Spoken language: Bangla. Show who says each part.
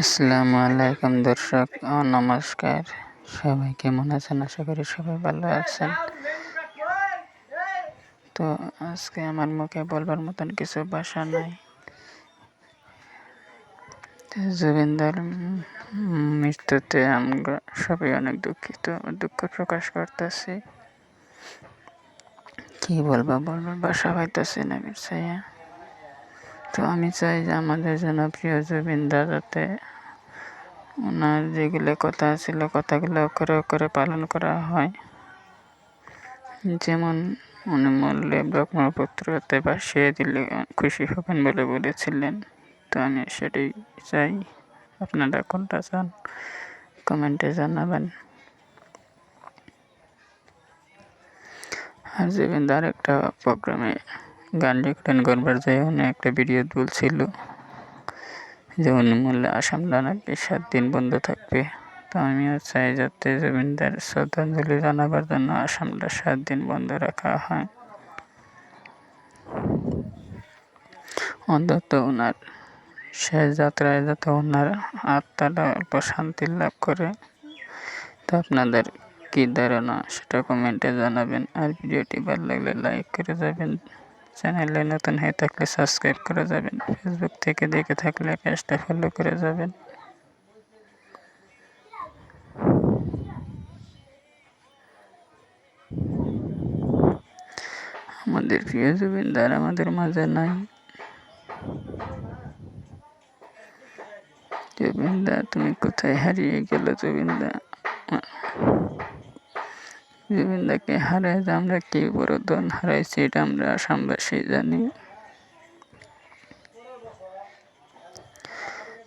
Speaker 1: আসসালামু আলাইকুম দর্শক ও নমস্কার। সবাই কেমন আছেন? আশা করি সবাই ভালো আছেন। তো আজকে আমার মুখে বলবার মতন কিছু ভাষা নাই। জুবিনদার মৃত্যুতে আমরা সবাই অনেক দুঃখিত, দুঃখ প্রকাশ করতেছি। কি বলবার ভাষা পাইতেছি না বিষয়ে। তো আমি চাই যে আমাদের জনপ্রিয় জুবিনদা যাতে ওনার যেগুলো কথা ছিল কথাগুলো অক্ষরে অক্ষরে পালন করা হয়। যেমন উনি মরলে ব্রহ্মপুত্রতে ভাসিয়ে দিলে খুশি হবেন বলে বলেছিলেন। তো আমি সেটাই চাই। আপনারা কোনটা চান কমেন্টে জানাবেন। আর জুবিনদার একটা প্রোগ্রামে গান রেকর্ডিং করবার যাই উনি একটা ভিডিও তুলছিল যে উনি মূল্যে আসামটা নাকি 7 দিন বন্ধ থাকবে। তো আমিও চাই যাতে জুবিনদার শ্রদ্ধাঞ্জলি জানাবার জন্য আসামটা 7 দিন বন্ধ রাখা হয়। অন্তত ওনার শেষ যাত্রায় যাতে ওনার আত্মাটা অল্প শান্তি লাভ করে। তো আপনাদের কী ধারণা সেটা কমেন্টে জানাবেন। আর ভিডিওটি ভালো লাগলে লাইক করে যাবেন। চ্যানেলে নতুন হয়ে থাকলে সাবস্ক্রাইব করে যাবেন। ফেসবুক থেকে দেখে থাকলে পেজটা ফলো করে যাবেন। আমাদের প্রিয় জুবিনদার আমাদের মাঝে নাই। জুবিনদা তুমি কোথায় হারিয়ে গেলে? জুবিনদাকে হারাই যে আমরা কি বড় ধন হারাইছি এটা আমরা আসামবাসী জানি।